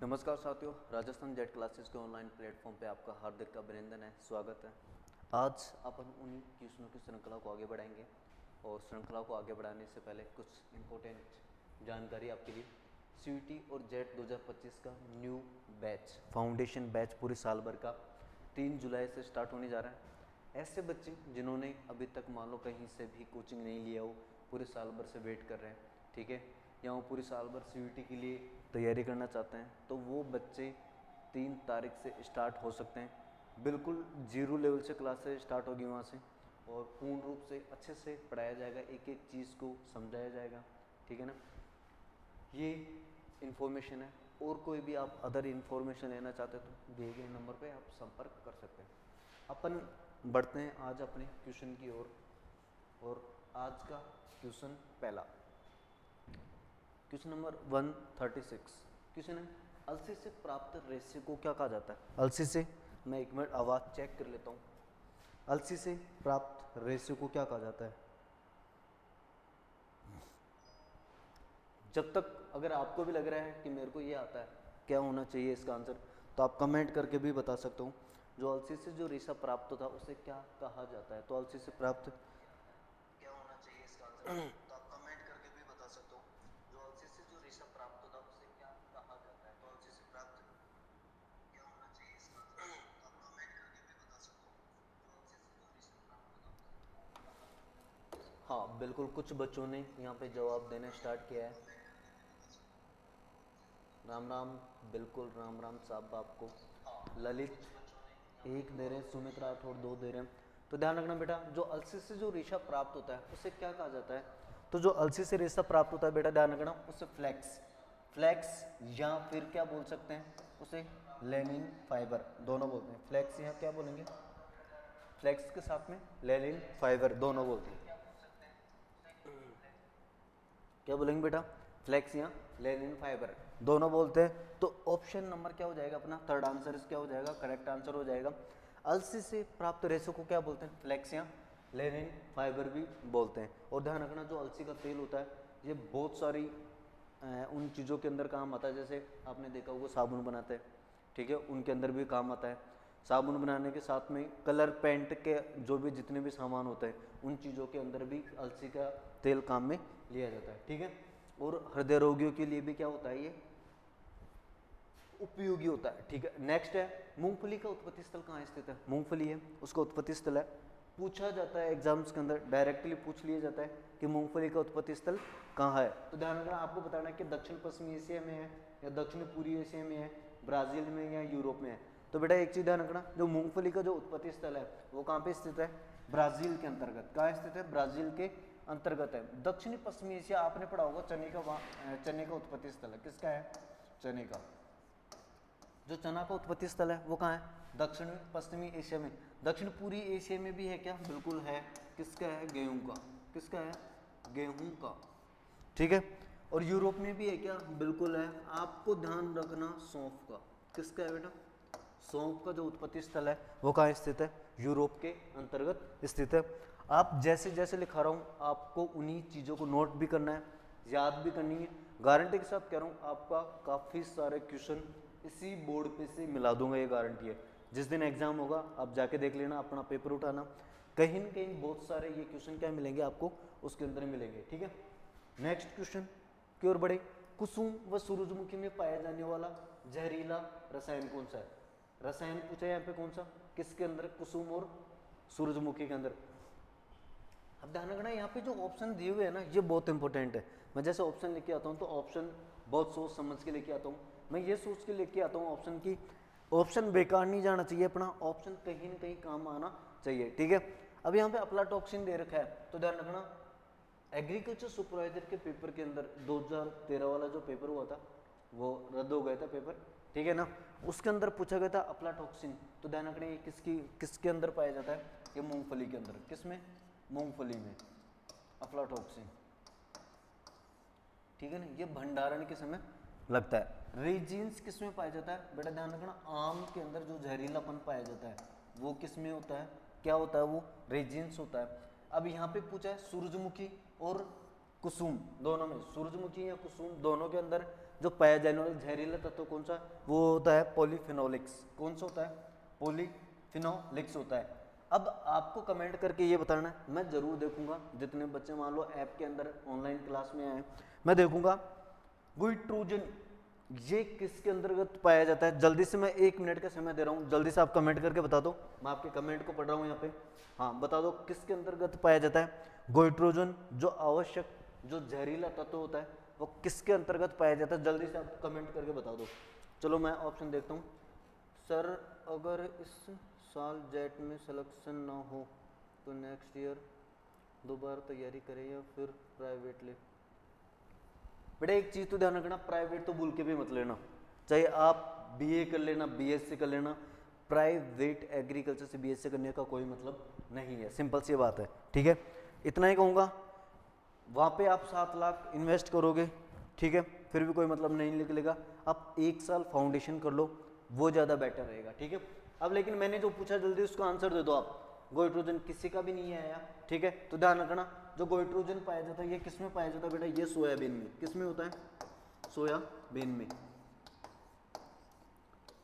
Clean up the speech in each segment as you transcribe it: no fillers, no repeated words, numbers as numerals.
नमस्कार साथियों, Rajasthan jet classes के ऑनलाइन प्लेटफॉर्म पे आपका हार्दिक अभिनंदन है, स्वागत है। आज अपन उन्हीं क्वेश्चनों की श्रृंखला को आगे बढ़ाएंगे और श्रृंखला को आगे बढ़ाने से पहले कुछ इम्पोर्टेंट जानकारी आपके लिए। सीयूईटी और जेट 2025 का न्यू बैच, फाउंडेशन बैच पूरे साल भर का 3 जुलाई से स्टार्ट होने जा रहा है। ऐसे बच्चे जिन्होंने अभी तक मान लो कहीं से भी कोचिंग नहीं लिया हो, पूरे साल भर से वेट कर रहे हैं, ठीक है, या वो पूरी साल भर सीयूईटी के लिए तैयारी करना चाहते हैं, तो वो बच्चे 3 तारीख से स्टार्ट हो सकते हैं। बिल्कुल जीरो लेवल से क्लासेस स्टार्ट होगी वहाँ से, और पूर्ण रूप से अच्छे से पढ़ाया जाएगा, एक एक चीज़ को समझाया जाएगा, ठीक है ना। ये इन्फॉर्मेशन है। और कोई भी आप अदर इन्फॉर्मेशन लेना चाहते हैं तो दिए गए नंबर पे आप संपर्क कर सकते हैं। अपन बढ़ते हैं आज अपने क्वेश्चन की ओर। और आज का क्वेश्चन पहला, क्वेश्चन नंबर 136 क्वेश्चन है, अलसी से प्राप्त रेशे को क्या कहा जाता है? अलसी से, मैं एक मिनट आवाज़ चेक कर लेता हूँ। अलसी से प्राप्त रेशे को क्या कहा जाता है? जब तक अगर आपको भी लग रहा है कि मेरे को ये आता है, क्या होना चाहिए इसका आंसर, तो आप कमेंट करके भी बता सकते हो। जो अलसी से जो रेशा प्राप्त होता है उसे क्या कहा जाता है? तो अलसी से प्राप्त क्या होना चाहिए इसका आंसर, तो आप कमेंट करके भी बता सकते हो। जो अलसी से जो रेशा प्राप्त होता है उसे क्या कहा जाता है? तो अलसी से प्राप्त क्या होना चाहिए इसका आंसर, तो आप कमेंट करके भी बता सकते हो। जो अलसी से जो रेशा प्राप्त होता है उसे क्या कहा जाता है? हाँ बिल्कुल, कुछ बच्चों ने यहाँ पे जवाब देना स्टार्ट किया है। राम राम, बिल्कुल राम राम साहब आपको। ललित 1 दे रहे हैं, सुमित राठौर 2 दे रहे हैं। तो ध्यान रखना बेटा, जो अलसी से जो रेशा प्राप्त होता है उसे क्या कहा जाता है? तो जो अलसी से रेशा प्राप्त होता है बेटा, ध्यान रखना, उसे फ्लैक्स, फ्लैक्स या फिर क्या बोल सकते हैं उसे, लेनिन फाइबर, दोनों बोलते हैं। फ्लैक्स यहाँ क्या बोलेंगे, फ्लैक्स के साथ में लेनिन फाइबर दोनों बोलते हैं। क्या बोलेंगे बेटा, फ्लैक्स या लेनिन फाइबर दोनों बोलते हैं। तो ऑप्शन नंबर क्या हो जाएगा अपना, थर्ड आंसर क्या हो जाएगा, करेक्ट आंसर हो जाएगा। अलसी से प्राप्त रेशे को क्या बोलते हैं? फ्लैक्स या लेनिन फाइबर भी बोलते हैं। और ध्यान रखना, जो अलसी का तेल होता है ये बहुत सारी उन चीज़ों के अंदर काम आता है। जैसे आपने देखा होगा साबुन बनाते हैं, ठीक है, उनके अंदर भी काम आता है। साबुन बनाने के साथ में कलर पेंट के जो भी जितने भी सामान होते हैं उन चीज़ों के अंदर भी अलसी का तेल काम में लिया जाता है, ठीक है। और हृदय रोगियों के लिए भी क्या होता है, ये उपयोगी होता है, ठीक है। नेक्स्ट है, मूंगफली का उत्पत्ति स्थल कहाँ स्थित है? मूंगफली है, उसका उत्पत्ति स्थल है। पूछा जाता है एग्जाम्स के अंदर, डायरेक्टली पूछ लिया जाता है कि मूंगफली का उत्पत्ति स्थल कहाँ है। तो ध्यान रखना, आपको बताना है कि दक्षिण पश्चिमी एशिया में है या दक्षिण पूर्वी एशिया में है, ब्राजील में या यूरोप में है। तो बेटा एक चीज ध्यान रखना, जो मूंगफली का जो उत्पत्ति स्थल है वो कहाँ पे स्थित है? ब्राजील के अंतर्गत। कहाँ स्थित है? ब्राजील के अंतर्गत है। दक्षिणी पश्चिमी एशिया आपने पढ़ा होगा, चने का उत्पत्ति स्थल है, किसका है? चने का। जो चना का उत्पत्ति स्थल है वो कहाँ है? दक्षिण पश्चिमी एशिया में। दक्षिण पूर्वी एशिया में भी है क्या? बिल्कुल है। किसका है? गेहूं का। किसका है? गेहूं का, ठीक है। और यूरोप में भी है क्या? बिल्कुल है। आपको ध्यान रखना सौंफ का। किसका है बेटा? सौंफ का जो उत्पत्ति स्थल है वो कहाँ स्थित है? यूरोप के अंतर्गत स्थित है। आप जैसे जैसे लिखा रहा हूँ आपको उन्हीं चीज़ों को नोट भी करना है, याद भी करनी है। गारंटी के साथ कह रहा हूँ, आपका काफ़ी सारे क्वेश्चन इसी बोर्ड पे से मिला दूंगा, ये गारंटी है। जिस दिन एग्जाम होगा आप जाके देख लेना, अपना पेपर उठाना, कहीं न कहीं बहुत सारे ये क्वेश्चन क्या मिलेंगे आपको, उसके अंदर मिलेंगे, ठीक है। नेक्स्ट क्वेश्चन की ओर बढ़े, कुसुम व सूरजमुखी में पाया जाने वाला जहरीला रसायन कौन सा है? रसायन पूछा है यहाँ पे कौन सा, किसके अंदर? कुसुम और सूरजमुखी के अंदर। अब ध्यान रखना, यहाँ पे जो ऑप्शन दिए हुए हैं ना ये बहुत इंपॉर्टेंट है। मैं जैसे ऑप्शन लेके आता हूँ तो ऑप्शन बहुत सोच समझ के लेके आता हूँ। मैं ये सोच के लेके आता हूँ ऑप्शन की, ऑप्शन बेकार नहीं जाना चाहिए अपना, ऑप्शन कहीं ना कहीं काम आना चाहिए, ठीक है। अब यहाँ पे अफलाटॉक्सिन दे रखा है, तो ध्यान रखना एग्रीकल्चर सुपरवाइजर के पेपर के अंदर 2013 वाला जो पेपर हुआ था वो रद्द हो गया था पेपर, ठीक है ना। उसके अंदर पूछा गया था अफलाटॉक्सिन, तो ध्यान रखना ये किसके अंदर पाया जाता है? ये मूंगफली के अंदर। किस में? मूंगफली में अफलाटॉक्सिन, ठीक है ना। ये भंडारण के समय लगता है। रेजिन्स किस में पाया जाता है? बेटा ध्यान रखना, आम के अंदर जो जहरीलापन पाया जाता है वो किस में होता है? क्या होता है वो? रेजिन्स होता है। अब यहाँ पे पूछा है सूरजमुखी और कुसुम दोनों में, सूरजमुखी या कुसुम दोनों के अंदर जो पाया जाने वाला जहरीला तत्व कौन सा, वो होता है पॉलीफिनोलिक्स। कौन सा होता है, पॉलीफिनोलिक्स होता है। अब आपको कमेंट करके ये बताना है, मैं जरूर देखूंगा जितने बच्चे मान लो ऐप के अंदर ऑनलाइन क्लास में आए, मैं देखूंगा गोइट्रोजन ये किसके अंतर्गत पाया जाता है। जल्दी से मैं 1 मिनट का समय दे रहा हूँ, जल्दी से आप कमेंट करके बता दो, मैं आपके कमेंट को पढ़ रहा हूँ यहाँ पे। हाँ बता दो किसके अंतर्गत पाया जाता है गोइट्रोजन, जो आवश्यक जो जहरीला तत्व होता है वो किसके अंतर्गत पाया जाता है, जल्दी से आप कमेंट करके बता दो। चलो मैं ऑप्शन देखता हूँ। सर अगर इस साल जेट में सिलेक्शन ना हो तो नेक्स्ट ईयर दोबारा तैयारी करें या फिर प्राइवेट ले। बेटा एक चीज़ तो ध्यान रखना, प्राइवेट तो भूल के भी मत लेना, चाहे आप बीए कर लेना, बीएससी कर लेना, प्राइवेट एग्रीकल्चर से बीएससी करने का कोई मतलब नहीं है, सिंपल सी बात है, ठीक है। इतना ही कहूँगा, वहाँ पे आप 7 लाख इन्वेस्ट करोगे, ठीक है, फिर भी कोई मतलब नहीं निकलेगा। आप 1 साल फाउंडेशन कर लो, वो ज़्यादा बेटर रहेगा, ठीक है। अब लेकिन मैंने जो पूछा जल्दी उसका आंसर दे दो आप। गोइट्रोजन किसी का भी नहीं आया, ठीक है, तो ध्यान रखना जो गोइट्रोजन पाया जाता है ये किस में पाया जाता है बेटा, ये सोयाबीन में। किस में होता है, सोयाबीन में,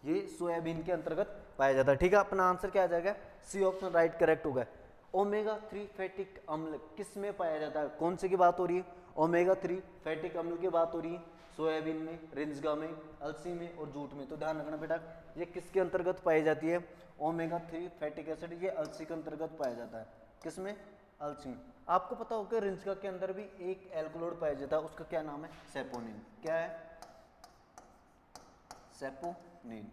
ये सोयाबीन के अंतर्गत पाया जाता है, ठीक है। अपना आंसर क्या आ जाएगा, सी ऑप्शन राइट करेक्ट होगा। ओमेगा 3 फैटिक अम्ल किस में पाया जाता है, कौन से की बात हो रही है, ओमेगा 3 फैटिक अम्ल की बात हो रही है, सोयाबीन में, रिंजगा में, अलसी में और जूट में। तो ध्यान रखना बेटा ये किसके अंतर्गत पाई जाती है, ओमेगा 3 फैटिक एसिड, ये अलसी के अंतर्गत पाया जाता है। किसमें, अलसी में। आपको पता होगा रिंजगा के अंदर भी एक एल्कोलोड पाया जाता है, उसका क्या नाम है, सेपोनिन। क्या है, सेपोनिन।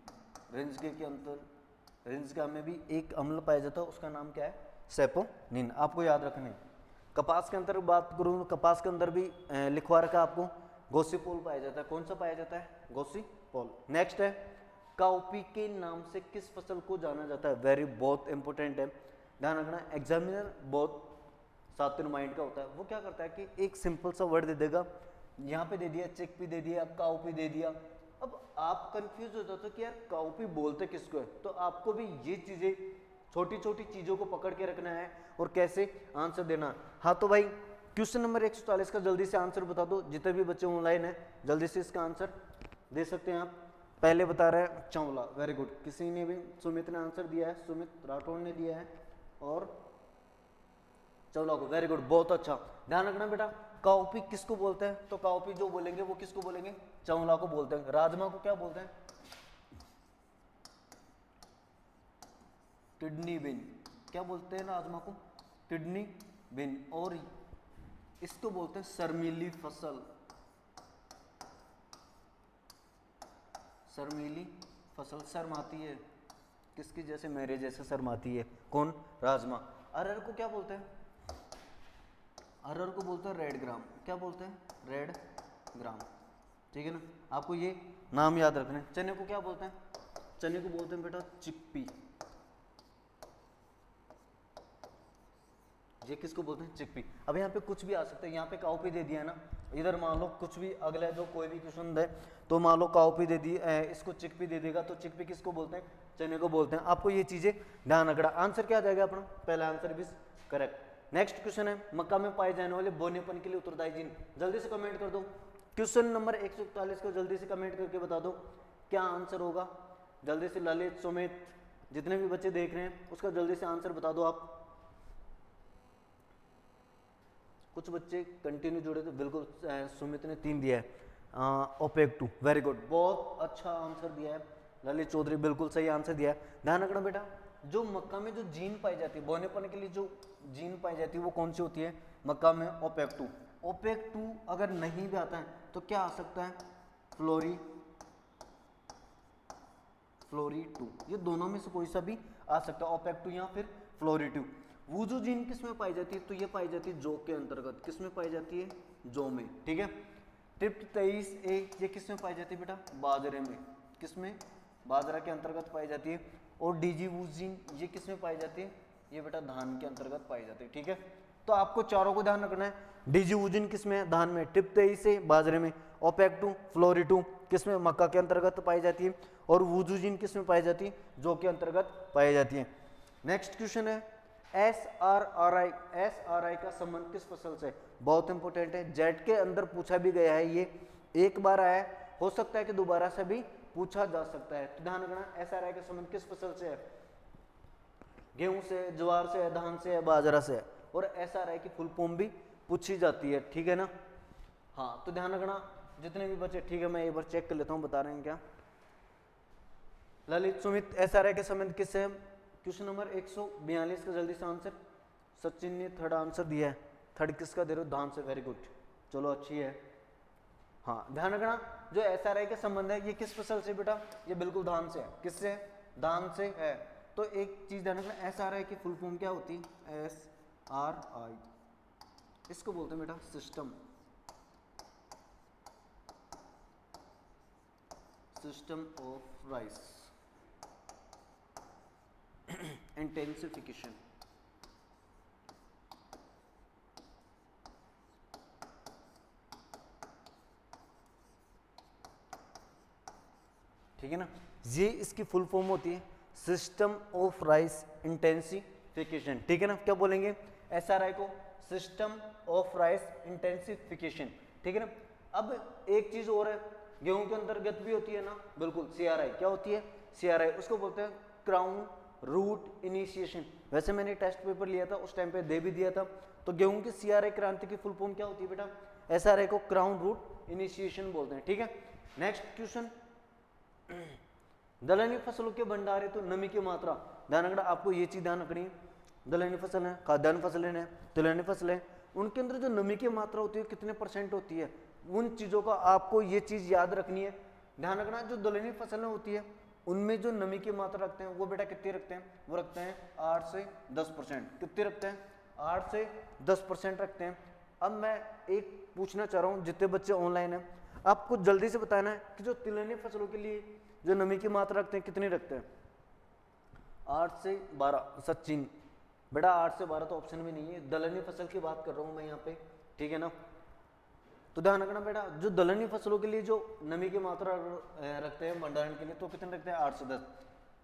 रिंजगे के अंदर, रिंजगा में भी एक अम्ल पाया जाता है, उसका नाम क्या है, सेपोनिन। आपको याद रखना है। कपास के अंदर बात करूँ, कपास के अंदर भी लिखवा रखा आपको, गोसीपोल पाया जाता है। कौन सा पाया जाता है, गोसीपोल। नेक्स्ट है, काउपी के नाम से किस फसल को जाना जाता है, वेरी बहुत इंपॉर्टेंट है, ध्यान रखना। एग्जामिनर बहुत सातिर माइंड का होता है, वो क्या करता है कि एक सिंपल सा वर्ड दे देगा, यहाँ पे दे दिया चिकपी दे दिया, काउपी दे दिया। अब आप कंफ्यूज हो जाते हो कि यार काउपी बोलते किसको है, तो आपको भी ये चीजें छोटी छोटी चीजों को पकड़ के रखना है और कैसे आंसर देना। हाँ तो भाई क्वेश्चन नंबर 144 का जल्दी से आंसर बता दो, जितने भी बच्चे ऑनलाइन है जल्दी से इसका आंसर दे सकते हैं आप। पहले बता रहे हैं चावला, वेरी गुड, किसी ने भी, सुमित ने आंसर दिया है, सुमित राठौड़ ने दिया है और चावला को, वेरी गुड, बहुत अच्छा। ध्यान रखना बेटा काउपी किसको बोलते हैं, तो काउपी जो बोलेंगे वो किसको बोलेंगे, चावला को बोलते हैं। राजमा को क्या बोलते हैं, किडनी बिन। क्या बोलते हैं राजमा को, किडनी बिन। और इसको बोलते हैं शर्मीली फसल, शर्मीली फसल। शर्माती है, किसकी, जैसे मेरे जैसे शर्माती है, कौन, राजमा। अरहर को क्या बोलते हैं, अरहर को बोलते हैं रेड ग्राम। क्या बोलते हैं, रेड ग्राम, ठीक है ना। आपको ये नाम याद रखना है। चने को क्या बोलते हैं, चने को बोलते हैं बेटा चिक्पी। ये किसको बोलते हैं, चिकपी। अब यहाँ पे कुछ भी आ सकता है, यहाँ पे काउपी दे दिया है ना, इधर मान लो कुछ भी अगला जो कोई भी क्वेश्चन दे तो मान लो काउपी दे दी, इसको चिकपी दे देगा, तो चिकपी किसको बोलते हैं, चने को बोलते हैं। आपको ये चीजें ध्यान रखना। आंसर क्या आ जाएगा अपना, पहला आंसर भी करेक्ट। नेक्स्ट क्वेश्चन है, मक्का में पाए जाने वाले बोनेपन के लिए उत्तरदायी जीन। जल्दी से कमेंट कर दो, क्वेश्चन नंबर 141 को जल्दी से कमेंट करके बता दो क्या आंसर होगा। जल्दी से ललित, सुमित, जितने भी बच्चे देख रहे हैं उसका जल्दी से आंसर बता दो आप। कुछ बच्चे कंटिन्यू जुड़े थे, बिल्कुल सुमित ने 3 दिया है, ओपेक 2, वेरी गुड, बहुत अच्छा आंसर दिया है। ललित चौधरी बिल्कुल सही आंसर दिया है। ध्यान रखना बेटा जो मक्का में जो जीन पाई जाती है बोनेपन के लिए, जो जीन पाई जाती है वो कौन सी होती है, मक्का में ओपेक 2। ओपेक 2 अगर नहीं भी आता है तो क्या आ सकता है, फ्लोरी 2, ये दोनों में से कोई सा भी आ सकता है, ओपेक 2 या फिर फ्लोरी 2। वूजू जीन किस में पाई जाती है, तो ये पाई जाती है जौ के अंतर्गत। किस में पाई जाती है, जौ में, ठीक है। ट्रिप्ट 23A ये किस में पाई जाती है बेटा, बाजरे में। किस में, बाजरा के अंतर्गत पाई जाती है। और डीजी वूज जीन ये किस में पाई जाती है, ये बेटा धान के अंतर्गत पाई जाती है, ठीक है। तो आपको चारों को ध्यान रखना है। डीजी वूज जीन किस में, धान में। ट्रिप्ट 23A बाजरे में। ओपेक 2 फ्लोरी 2 किस में, मक्का के अंतर्गत पाई जाती है। और वूजू जीन किस में पाई जाती है, जौ के अंतर्गत पाई जाती है। नेक्स्ट क्वेश्चन है SRRI, SRI का संबंध किस फसल से, बहुत इंपॉर्टेंट है, जेट के अंदर पूछा भी गया है, ये एक बार आया है हो सकता है कि दोबारा से भी पूछा जा सकता है। तो ध्यान रखना SRI का संबंध किस फसल से है, गेहूं से, ज्वार से, धान से, बाजरा से है। और SRI की फुल फॉर्म भी पूछी जाती है, ठीक है ना। हाँ तो ध्यान रखना जितने भी बच्चे, ठीक है मैं एक बार चेक कर लेता हूँ बता रहे हैं क्या। ललित सुमित SRI के संबंध किससे है, क्वेश्चन नंबर 142 का जल्दी से आंसर। सचिन ने थर्ड आंसर दिया है, थर्ड किसका दे रहे हो, धान से, वेरी गुड, चलो अच्छी है। हाँ ध्यान रखना जो SRI के संबंध है ये किस फसल से बेटा, ये बिल्कुल धान से है। किससे, धान से है। तो एक चीज ध्यान रखना SRI की फुल फॉर्म क्या होती है, SRI, इसको बोलते हैं बेटा सिस्टम ऑफ राइस इंटेंसिफिकेशन। ठीक है ना, ये इसकी फुल फॉर्म होती है सिस्टम ऑफ राइस इंटेंसिफिकेशन। ठीक है ना, क्या बोलेंगे SRI को, सिस्टम ऑफ राइस इंटेंसिफिकेशन। ठीक है ना। अब एक चीज और है, गेहूं के अंतर्गत भी होती है ना, बिल्कुल CRI, क्या होती है CRI, उसको बोलते हैं क्राउन रूट इनिशिएशन। वैसे मैंने टेस्ट पेपर लिया था उस टाइम पे दे भी दिया था। तो गेहूं की CRI क्रांति की फुल फॉर्म क्या होती है बेटा, SRI को क्राउन रूट इनिशिएशन बोलते हैं। ठीक है, नेक्स्ट क्वेश्चन, दलहनी फसलों के भंडार है तो नमी की मात्रा, ध्यान रखना आपको ये चीज ध्यान रखनी है। दलहनी फसल है, खाद्यान्न फसलें हैं, तिलहनी फसलें, उनके अंदर जो नमी की मात्रा होती है कितने % होती है, उन चीजों का आपको ये चीज याद रखनी है। ध्यान रखना जो दलहनी फसलें होती है उनमें जो नमी की मात्रा रखते हैं वो बेटा कितनी रखते हैं, वो रखते हैं 8 से 10%। कितने रखते हैं, 8 से 10% रखते हैं। अब मैं एक पूछना चाह रहा हूँ जितने बच्चे ऑनलाइन हैं, आपको जल्दी से बताना है कि जो तिलहनी फसलों के लिए जो नमी की मात्रा रखते हैं कितनी रखते हैं, 8 से 12। सचिन बेटा 8 से 12 तो ऑप्शन में नहीं है, दलहनी फसल की बात कर रहा हूं मैं यहाँ पे, ठीक है ना। तो ध्यान रखना बेटा जो दलहनी फसलों के लिए जो नमी की मात्रा रखते हैं भंडारण के लिए तो कितने रखते हैं, 8 से 10।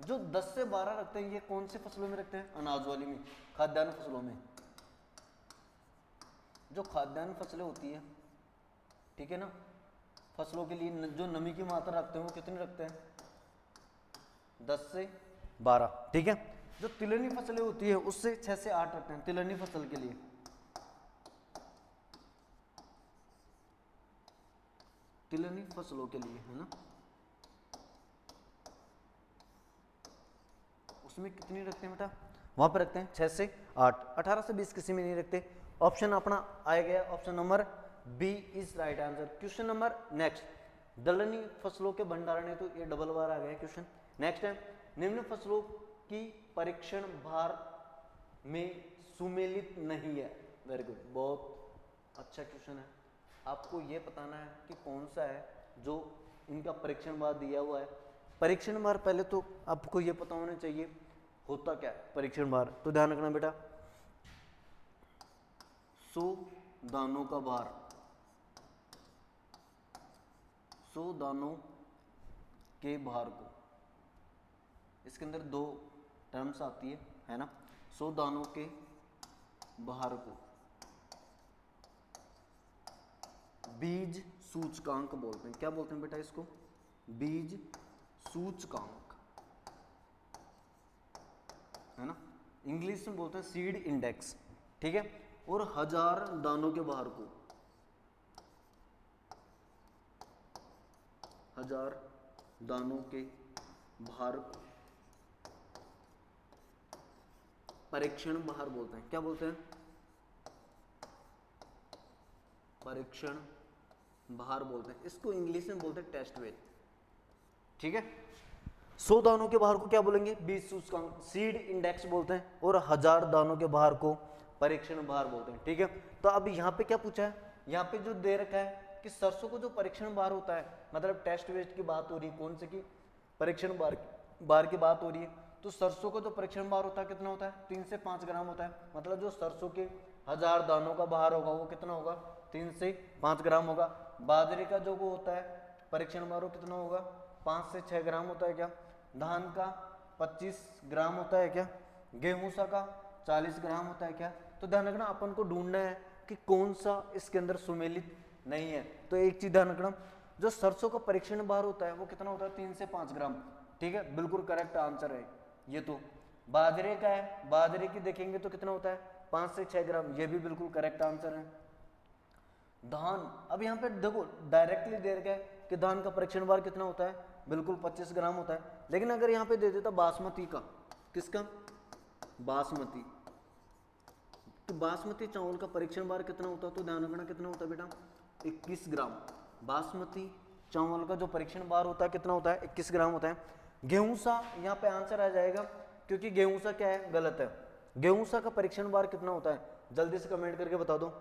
जो 10 से 12 रखते हैं ये कौन सी फसलों में रखते हैं, अनाज वाली में, खाद्यान्न फसलों में। जो खाद्यान्न फसलें होती है, ठीक है ना, फसलों के लिए जो नमी की मात्रा रखते हैं वो कितनी रखते हैं, 10 से 12। ठीक है, जो तिलहनी फसलें होती है उससे 6 से 8 रखते हैं तिलहनी फसल के लिए। तिलहनी फसलों के लिए है ना, उसमें कितनी रखते हैं बेटा, वहां पर रखते हैं 6 से 8। 18 से 20 किसी में नहीं रखते। ऑप्शन अपना आ गया, option number B is right answer. Question number next, दलहनी फसलों के भंडारण है तो ये डबल बार आ गया क्वेश्चन। नेक्स्ट है, निम्न फसलों की परीक्षण भार में सुमेलित नहीं है। वेरी गुड, बहुत अच्छा क्वेश्चन है। आपको ये बताना है कि कौन सा है जो इनका परीक्षण भार दिया हुआ है। परीक्षण भार पहले तो आपको ये पता होना चाहिए होता क्या है परीक्षण भार। तो ध्यान रखना बेटा, 100 दानों का भार, 100 दानों के भार को, इसके अंदर 2 टर्म्स आती है ना, 100 दानों के भार को बीज सूचकांक बोलते हैं। क्या बोलते हैं बेटा इसको, बीज सूचकांक, है ना, इंग्लिश में बोलते हैं सीड इंडेक्स। ठीक है, और 1000 दानों के भार को, 1000 दानों के भार को परीक्षण भार बोलते हैं। क्या बोलते हैं, परीक्षण भार बोलते हैं, इसको इंग्लिश में बोलते हैं टेस्ट वेट। ठीक है, 100 दानों के भार को क्या बोलेंगे, बीज सूचकांक, सीड इंडेक्स बोलते हैं, और 1000 दानों के भार को परीक्षण भार बोलते हैं। ठीक है, तो अब यहाँ पे क्या पूछा है, यहाँ पे जो दे रखा है कि सरसों को जो परीक्षण भार होता है, मतलब टेस्ट वेट की बात हो रही है, कौन से की, परीक्षण भार की बात हो रही है। तो सरसों का जो परीक्षण भार होता है कितना होता है, 3 से 5 ग्राम होता है। मतलब जो सरसों के 1000 दानों का भार होगा वो कितना होगा, 3 से 5 ग्राम होगा। बाजरे का जो वो होता है परीक्षण भार वो कितना होगा, 5 से 6 ग्राम होता है क्या। धान का 25 ग्राम होता है क्या। गेहूं सा का 40 ग्राम होता है क्या। तो ध्यान रखना अपन को ढूंढना है कि कौन सा इसके अंदर सुमेलित नहीं है। तो एक चीज ध्यान रखना, जो सरसों का परीक्षण भार होता है वो कितना होता है 3 से 5 ग्राम। ठीक है, बिल्कुल करेक्ट आंसर है ये। तो बाजरे का है, बाजरे की देखेंगे तो कितना होता है 5 से 6 ग्राम, ये भी बिल्कुल करेक्ट आंसर है। धान, अब यहाँ पे देखो डायरेक्टली दे रखा है कि धान का परीक्षण भार कितना होता है, बिल्कुल 25 ग्राम होता है। लेकिन अगर यहाँ पे दे देता बासमती का, किसका, बासमती, तो बासमती चावल का परीक्षण भार कितना होता है, तो ध्यान रखना कितना होता है बेटा 21 ग्राम। बासमती चावल का जो परीक्षण भार होता है कितना होता है 21 ग्राम होता है। गेहूं सा, यहाँ पे आंसर आ जाएगा क्योंकि गेहूं सा क्या है, गलत है। गेहूं सा का परीक्षण भार कितना होता है, जल्दी से कमेंट करके बता दो,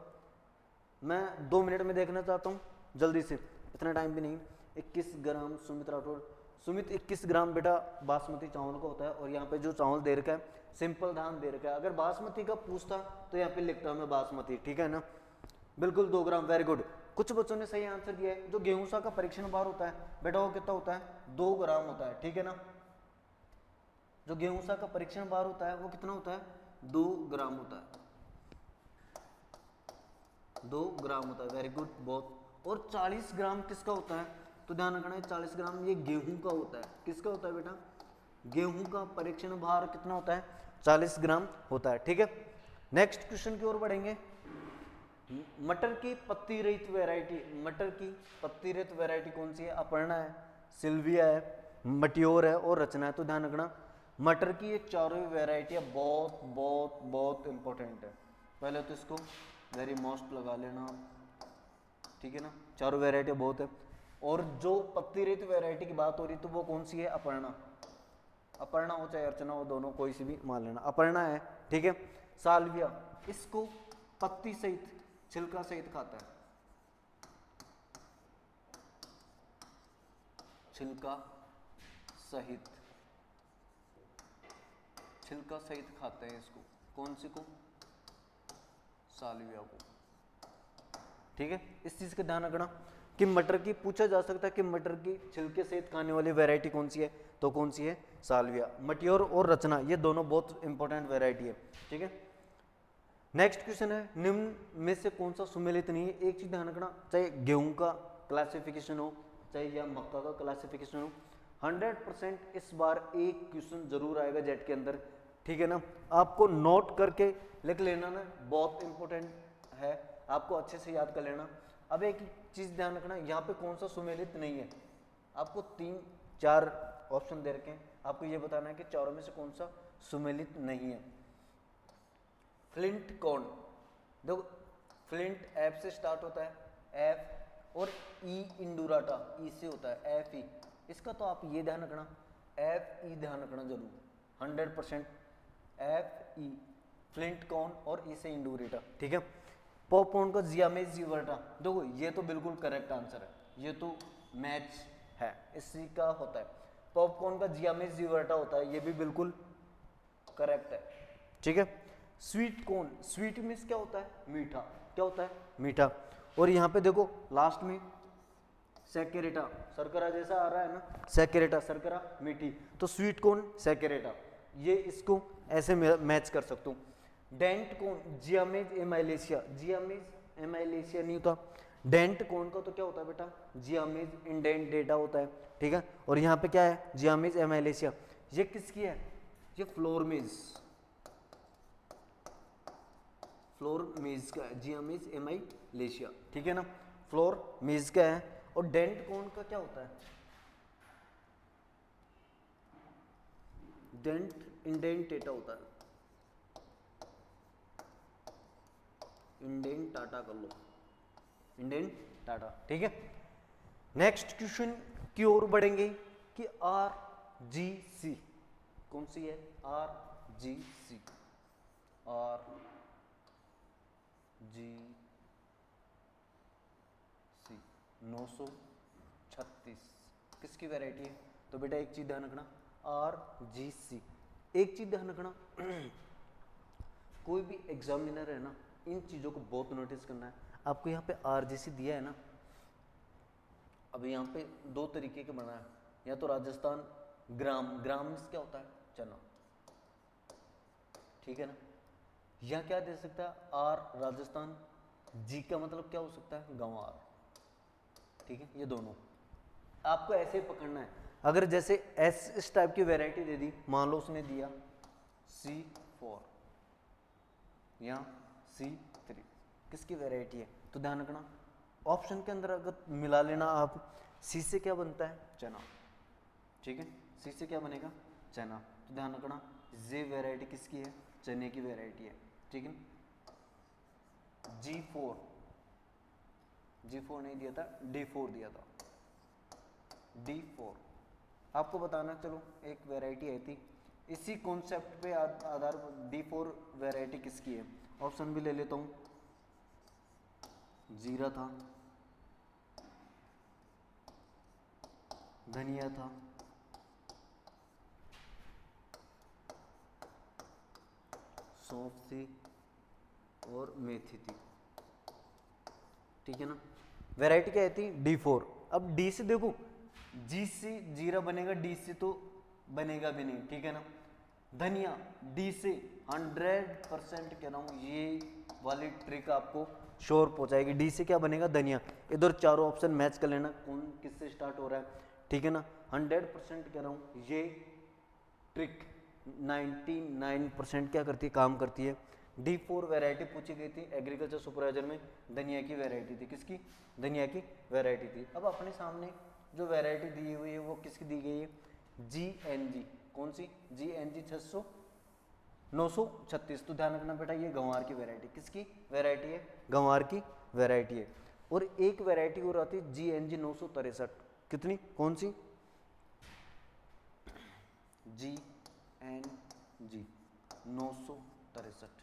मैं 2 मिनट में देखना चाहता हूँ, जल्दी से, इतना टाइम भी नहीं। 21 ग्राम सुमित राठौर, सुमित 21 ग्राम बेटा बासमती चावल का होता है। और यहाँ पे जो चावल दे रखा है सिंपल धान दे रखा है, अगर बासमती का पूछता तो यहाँ पे लिखता मैं बासमती, ठीक है ना, बिल्कुल 2 ग्राम, वेरी गुड। कुछ बच्चों ने सही आंसर दिया है। जो गेहूं सा का परीक्षण भार होता है बेटा वो कितना होता है 2 ग्राम होता है, ठीक है ना। जो गेहूं सा का परीक्षण भार होता है वो कितना होता है 2 ग्राम होता है, 2 ग्राम होता है, वेरी गुड, बहुत। और 40 ग्राम किसका होता है, तो ध्यान रखना है 40 ग्राम ये गेहूं का होता है। किसका होता है बेटा, गेहूं का परीक्षण भार कितना होता है 40 ग्राम होता है, ठीक है। नेक्स्ट क्वेश्चन की ओर बढ़ेंगे। मटर की पत्ती रहित वैरायटी, मटर की पत्ती रहित वैरायटी कौन सी है, अपर्णा है, सिल्विया है, मट्योर है और रचना है। तो ध्यान रखना मटर की ये चारों वैरायटियां बहुत बहुत बहुत इंपॉर्टेंट है। पहले तो इसको वेरी मोस्ट लगा लेना, ठीक है ना, चारों वैरायटियां बहुत है। और जो पत्ती रहित वैरायटी की बात हो रही तो वो कौन सी है, अपर्णा, अपर्णा हो चाहे अर्चना हो, दोनों कोई सी भी मान लेना, अपर्णा है, ठीक है। साल्विया, इसको पत्ती सहित छिलका सहित खाता है, छिलका सहित, छिलका सहित खाते हैं इसको, कौन सी को, साल्विया को, ठीक है। इस चीज का ध्यान रखना कि मटर की पूछा जा सकता है कि मटर की छिलके सहित खाने वाली वैरायटी कौन सी है, तो कौन सी है, साल्विया। मट्योर और रचना ये दोनों बहुत इंपॉर्टेंट वैरायटी है, ठीक है। नेक्स्ट क्वेश्चन है निम्न में से कौन सा सुमेलित नहीं है। एक चीज ध्यान रखना, चाहे गेहूं का क्लासिफिकेशन हो चाहे या मक्का का क्लासिफिकेशन हो, 100% इस बार एक क्वेश्चन जरूर आएगा जेट के अंदर, ठीक है ना। आपको नोट करके लिख लेना ना, बहुत इंपॉर्टेंट है, आपको अच्छे से याद कर लेना। अब एक चीज ध्यान रखना, यहाँ पे कौन सा सुमेलित नहीं है, आपको 3-4 ऑप्शन दे रखे हैं, आपको ये बताना है कि चारों में से कौन सा सुमेलित नहीं है। फ्लिंट कौन, देखो फ्लिंट एफ से स्टार्ट होता है, एफ, और ई इंडुराटा ई से होता है, एफ ई, इसका तो आप ये ध्यान रखना, एफ ई ध्यान रखना जरूर, 100% एफ ई, फ्लिंट कौन और ई से इंडुरेटा, ठीक है। पॉपकॉर्न का जियामेज जिवर्टा, देखो ये तो बिल्कुल करेक्ट आंसर है, ये तो मैच है, इसी का होता है, पॉपकॉर्न का जियामेज जिवर्टा होता है, ये भी बिल्कुल करेक्ट है, ठीक है। स्वीट कॉर्न, स्वीट मीन्स क्या होता है, मीठा, क्या होता है, मीठा। और यहाँ पे देखो लास्ट में सैकेरेटा, शर्करा जैसा आ रहा है ना, सैकेरेटा, शर्करा मीठी, तो स्वीट कॉर्न सैकेरेटा, ये इसको ऐसे मैच कर सकता हूँ। डेंट कॉर्न, जियामेज एमाइलेशिया, जियामेज एमाइलेशिया नहीं होता, डेंट कॉर्न का तो क्या होता है बेटा, जियामेज इंडेंटेटा होता है, ठीक है। और यहाँ पे क्या है, जियामेज एमाइलेशिया, ये किसकी है, ये फ्लोरमेज, फ्लोरमेज का है, जियामेज एमाइलेशिया, ठीक है ना, फ्लोरमेज का है। और डेंट कॉर्न का क्या होता है, डेंट इंडेंटेटा होता है, इंडेंट टाटा कर लो, इंडेंट टाटा, ठीक है। नेक्स्ट क्वेश्चन की ओर बढ़ेंगे कि आर जी सी कौन सी है, आर जी सी, आर जी सी 936 किसकी वैरायटी है, तो बेटा एक चीज ध्यान रखना, आर जी सी, एक चीज ध्यान रखना कोई भी एग्जामिनर है ना, इन चीज़ों को बहुत नोटिस करना है। आपको यहाँ पे आरजीसी दिया है ना, अब यहाँ पे 2 तरीके के बना है, या तो राजस्थान ग्राम, ग्राम में क्या होता है, चना, ठीक है ना, या क्या दे सकता है आर राजस्थान, जी का मतलब क्या हो सकता है, गंवार, ठीक है, ये दोनों आपको ऐसे ही पकड़ना है। अगर जैसे इस टाइप की वैरायटी दे दी, मान लो उसने दिया C4 या C3, किसकी वैरायटी है, तो ध्यान रखना ऑप्शन के अंदर अगर मिला लेना आप, C से क्या बनता है, चना, ठीक है, C से क्या बनेगा, चना, तो ध्यान रखना ये वैरायटी किसकी है, चने की वैरायटी है, ठीक है। G4 नहीं दिया था, D4 दिया था, D4 आपको बताना, चलो एक वैरायटी आई थी इसी कॉन्सेप्ट पे आधार D4 वैरायटी किसकी है, ऑप्शन भी ले लेता हूँ, जीरा था, धनिया था, सौंफ थी और मेथी थी, ठीक है ना। वैरायटी क्या थी, D4। अब D से देखो, G से जीरा बनेगा, D से तो बनेगा भी नहीं, ठीक है ना। धनिया D से 100% कह रहा हूँ, ये वाली ट्रिक आपको श्योर पहुंचाएगी। D से क्या बनेगा, धनिया। इधर चारों ऑप्शन मैच कर लेना, कौन किससे स्टार्ट हो रहा है, ठीक है ना। 100% कह रहा हूँ, ये ट्रिक 99% क्या करती है, काम करती है। D4 वैरायटी पूछी गई थी एग्रीकल्चर सुपरवाइजर में, धनिया की वैरायटी थी, किसकी, धनिया की वैरायटी थी। अब अपने सामने जो वैरायटी दी हुई है वो किसकी दी गई है, GNG, कौन सी, GNG 936। तो ध्यान रखना बेटा, ये गंवार की वैरायटी, किसकी वैरायटी है, गंवार की वैरायटी है। और एक वैरायटी और आती है GNG 963, कितनी, कौन सी, GNG 963,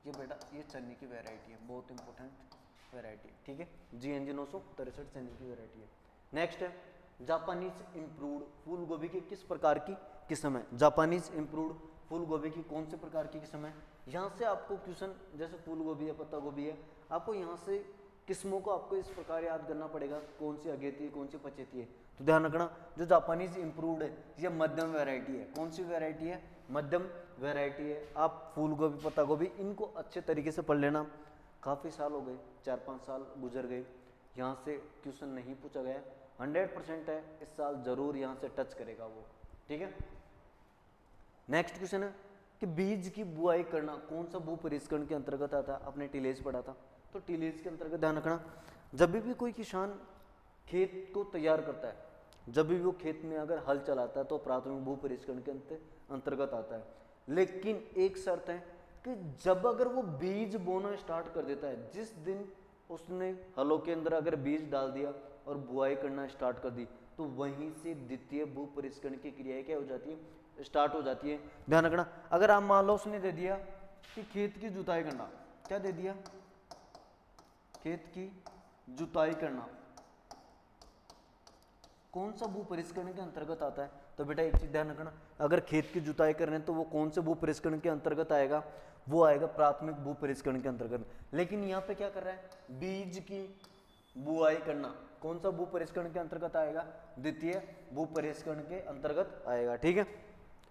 ये बेटा ये चने की वैरायटी है, बहुत इंपॉर्टेंट वैरायटी, ठीक है। GNG 963 चने की वैरायटी है। नेक्स्ट है जापानीज इम्प्रूव्ड फूल गोभी की किस प्रकार की किस्म है, जापानीज इम्प्रूव्ड फूल गोभी की कौन से प्रकार की किस्म है। यहाँ से आपको क्वेश्चन, जैसे फूल गोभी है, पत्ता गोभी है, आपको यहाँ से किस्मों को आपको इस प्रकार याद करना पड़ेगा, कौन सी अगेती है, कौन सी पचेती है। तो ध्यान रखना, जो जापानीज इम्प्रूव्ड है ये मध्यम वैरायटी है, कौन सी वैरायटी है, मध्यम वैरायटी है। आप फूल गोभी, पत्ता गोभी, इनको अच्छे तरीके से पढ़ लेना। काफ़ी साल हो गए, 4-5 साल गुजर गए, यहाँ से क्वेश्चन नहीं पूछा गया, 100% है, इस साल जरूर यहाँ से टच करेगा वो, ठीक है। नेक्स्ट क्वेश्चन है कि बीज की बुआई करना कौन सा भू परिष्करण के अंतर्गत आता है, आपने टिलेज पढ़ा था, तो टिलेज के अंतर्गत ध्यान रखना, जब भी कोई किसान खेत को तैयार करता है, जब भी वो खेत में अगर हल चलाता है तो प्राथमिक भू परिष्करण के अंतर्गत आता है। लेकिन एक शर्त है कि जब अगर वो बीज बोना स्टार्ट कर देता है, जिस दिन उसने हलों के अंदर अगर बीज डाल दिया और बुआई करना स्टार्ट कर दी, तो वहीं से द्वितीय भू परिष्करण की क्रियाएं क्या हो जाती है, स्टार्ट हो जाती है। ध्यान रखना, अगर आप मान लो उसने दे दिया कि खेत की जुताई करना, क्या दे दिया, खेत की जुताई करना, कौन सा भू परिष्करण के अंतर्गत आता है, तो बेटा एक चीज ध्यान रखना, अगर खेत की जुताई कर रहे हैं तो वो कौन से भू परिष्करण के अंतर्गत आएगा, वो आएगा प्राथमिक भू परिष्करण के अंतर्गत। लेकिन यहाँ पे क्या कर रहा है, बीज की बुआई करना, कौन सा भू परिष्करण के अंतर्गत आएगा, द्वितीय भू परिष्करण के अंतर्गत आएगा, ठीक है,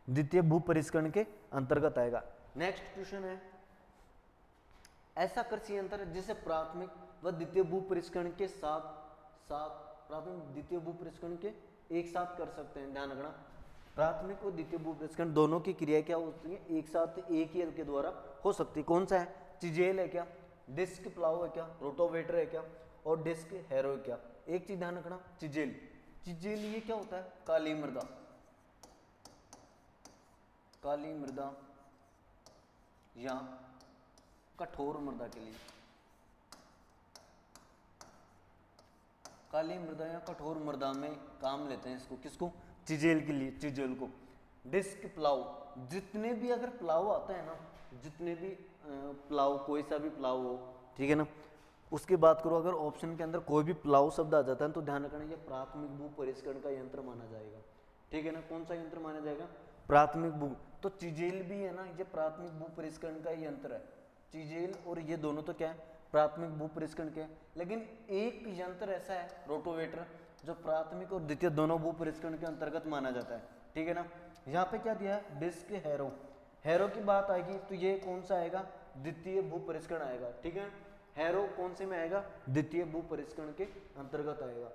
द्वितीय भू परिष्करण के अंतर्गत आएगा। नेक्स्ट क्वेश्चन है, ऐसा कृषि यंत्र जिसे प्राथमिक व द्वितीय भू परिष्करण के साथ साथ प्राथमिक द्वितीय भू परिष्करण के एक साथ कर सकते हैं। ध्यान रखना, प्राथमिक और द्वितीय भू परिष्करण दोनों की क्रिया क्या होती है, एक साथ एक ही हल के द्वारा हो सकती है। कौन सा है, चिजेल है क्या, डिस्क प्लाव है क्या, रोटोवेटर है क्या, और डिस्क हैरो है क्या। एक चीज ध्यान रखना, चिजेल, चिजेल ये क्या होता है, काली मृदा, काली मृदा या कठोर मृदा के लिए, काली मृदा या कठोर मृदा में काम लेते हैं इसको, किसको, चिजेल के लिए, चिजेल को। डिस्क प्लाव, जितने भी अगर प्लाव आता है ना, जितने भी प्लाव, कोई सा भी प्लाव हो, ठीक है ना, उसकी बात करो, अगर ऑप्शन के अंदर कोई भी प्लाव शब्द आ जाता है तो ध्यान रखना, ये प्राथमिक भू परिष्करण का यंत्र माना जाएगा, ठीक है ना। कौन सा यंत्र माना जाएगा, प्राथमिक भू, तो चिजेल भी है ना, ये प्राथमिक भू परिष्करण का यंत्र है। चिजेल और ये दोनों तो क्या है, प्राथमिक भू परिष्करण के। लेकिन एक यंत्र ऐसा है रोटोवेटर, जो प्राथमिक और द्वितीय दोनों भू परिष्करण के अंतर्गत माना जाता है, ठीक है ना। यहाँ पे क्या दिया है, डिस्क हैरो, हैरो की बात आएगी तो ये कौन सा आएगा, द्वितीय भू परिष्करण आएगा, ठीक है। हैरो कौन से में आएगा, द्वितीय भू परिष्करण के अंतर्गत आएगा।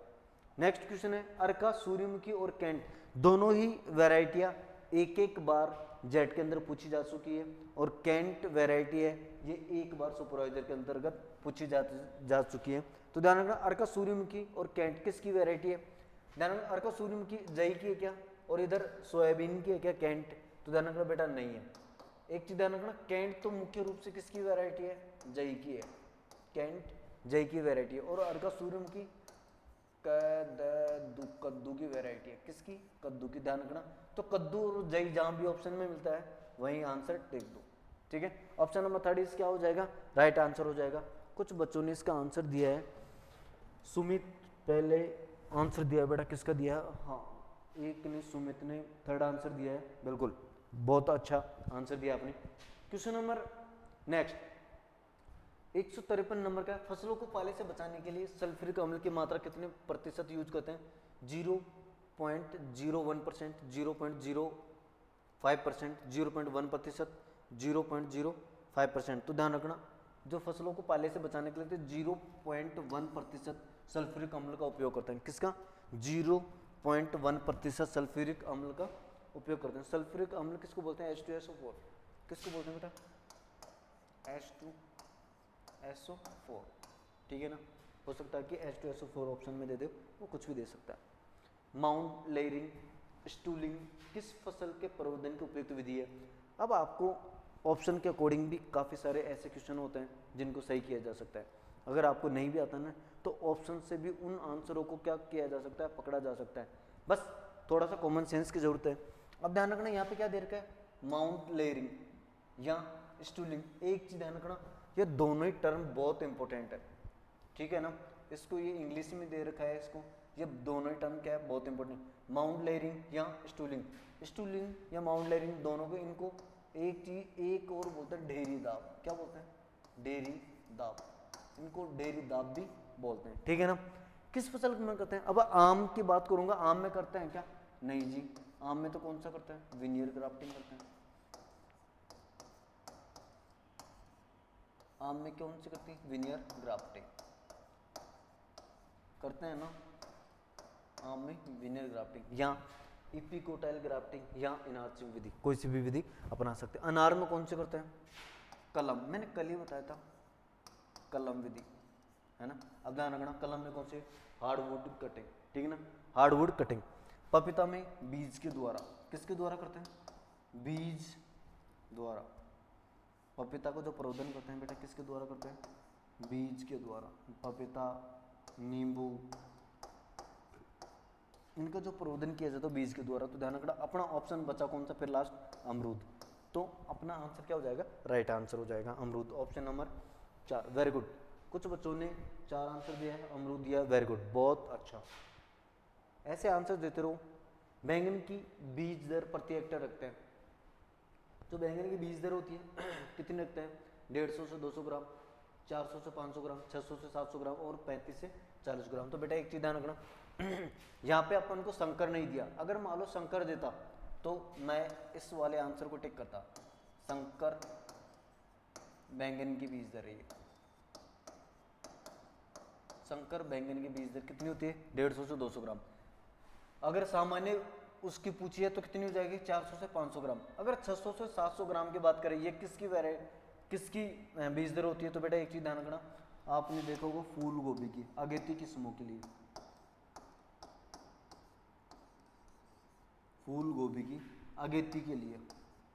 नेक्स्ट क्वेश्चन है अर्का, सूर्यमुखी और कैंट दोनों ही वैरायटियां एक एक बार जेट के अंदर पूछी जा चुकी है, और कैंट वैरायटी है ये एक बार सुपरवाइजर के अंतर्गत पूछी जा चुकी है। तो ध्यान रखना अर्का सूर्यमुखी और कैंट किसकी वैरायटी है, ध्यान रखना अर्का सूर्यमुखी जई की है क्या, और इधर सोयाबीन की है क्या कैंट, तो ध्यान रखना बेटा नहीं है। एक चीज ध्यान रखना कैंट तो मुख्य रूप से किसकी वैरायटी है, जई की है, कैंट जई की वैरायटी है, और अर्का सूर्यमुखी कद्दू की वैरायटी है, किसकी, कद्दू की। ध्यान रखना तो कद्दू और जई जहां भी ऑप्शन में मिलता है वहीं आंसर टिक दो, ठीक है। ऑप्शन नंबर 30 क्या हो जाएगा, राइट आंसर हो जाएगा। कुछ बच्चों ने इसका आंसर दिया है, सुमित पहले आंसर दिया बेटा, किसका दिया है, हाँ एक ने सुमित ने थर्ड आंसर दिया है, बिल्कुल बहुत अच्छा आंसर दिया आपने। क्वेश्चन नंबर नेक्स्ट 153 नंबर का, फसलों को पाले से बचाने के लिए सल्फ्यूरिक अम्ल की मात्रा कितने प्रतिशत यूज करते हैं, 0.01%, 0.05%, 0.1%, 0.05%। तो ध्यान रखना जो फसलों को पाले से बचाने के लिए 0.1% सल्फ्यूरिक अम्ल का उपयोग करते हैं, किसका, 0.1% सल्फ्यूरिक अम्ल का उपयोग करते हैं। सल्फ्यूरिक अम्ल किसको बोलते हैं, H2SO4, किसको बोलते हैं बेटा, H2SO4, ठीक है ना। हो सकता है कि H2SO4 ऑप्शन में दे दे, वो कुछ भी दे सकता है। माउंट लेयरिंग स्टूलिंग किस फसल के प्रवर्धन की उपयुक्त विधि है। अब आपको ऑप्शन के अकॉर्डिंग भी काफ़ी सारे ऐसे क्वेश्चन होते हैं जिनको सही किया जा सकता है। अगर आपको नहीं भी आता ना तो ऑप्शन से भी उन आंसरों को क्या किया जा सकता है, पकड़ा जा सकता है, बस थोड़ा सा कॉमन सेंस की जरूरत है। अब ध्यान रखना यहाँ पे क्या दे रखा है, माउंट लेयरिंग या स्टूलिंग। एक चीज ध्यान रखना ये दोनों ही टर्म बहुत इंपॉर्टेंट है, ठीक है ना। इसको ये इंग्लिश में दे रखा है, इसको ये दोनों ही टर्म क्या है, बहुत इंपॉर्टेंट, माउंट लेयरिंग या स्टूलिंग। स्टूलिंग या माउंट लेयरिंग दोनों को, इनको एक चीज एक और बोलते हैं ढेरी दाब, क्या बोलते हैं, ढेरी दाब, इनको ढेरी दाब भी बोलते हैं, ठीक है ना। किस फसल में करते हैं, अब आम की बात करूंगा, आम में करते हैं क्या, नहीं जी, आम में तो कौन सा करते हैं, विनियर ग्राफ्टिंग करते हैं। आम में कौन सी करती है, विनियर ग्राफ्टिंग करते हैं ना, आम में विनियर ग्राफ्टिंग या इपिकोटाइल ग्राफ्टिंग या इनार्चिंग विधि, कोई सी भी विधि अपना सकते हैं। अनार में कौन से करते हैं, कलम, मैंने कल ही बताया था, कलम विधि है ना। अब ध्यान रखना कलम में कौन से, हार्डवुड कटिंग, ठीक है ना, हार्डवुड कटिंग। पपीता में बीज के द्वारा, किसके द्वारा करते हैं, बीज द्वारा। पपीता को जो प्रवर्धन करते हैं बेटा किसके द्वारा करते हैं, बीज के द्वारा। पपीता, नींबू, इनका जो प्रवर्धन किया जाता है बीज के द्वारा। तो ध्यान रखना अपना ऑप्शन बचा कौन सा फिर लास्ट, अमरूद। तो अपना आंसर क्या हो जाएगा, राइट आंसर हो जाएगा अमरूद, ऑप्शन नंबर 4, वेरी गुड। कुछ बच्चों ने 4 आंसर दिया है, अमरूद दिया, वेरी गुड, बहुत अच्छा, ऐसे आंसर देते रहो। बैंगन की बीज दर प्रति हेक्टेयर रखते हैं, जो बैंगन की बीज दर होती है कितनी रखते हैं, 150 से 200 ग्राम, 400 से 500 ग्राम, 600 से 700 ग्राम और 35 से 40 ग्राम। तो बेटा एक चीज ध्यान रखना यहाँ पे अपन को संकर नहीं दिया, अगर मान लो संकर देता तो मैं इस वाले आंसर को टिक करता, संकर बैंगन की बीज दर है, संकर बैंगन की बीज दर कितनी होती है, 150 से 200 ग्राम। अगर सामान्य उसकी पूछी है तो कितनी हो जाएगी, 400 से 500 ग्राम। अगर 600 से 700 ग्राम की बात करें, ये किसकी किसकी बीज दर होती है, तो बेटा एक चीज ध्यान रखना, आपने देखा होगा फूल गोभी की, अगेती किस्मों के लिए, फूल गोभी की अगेती के लिए,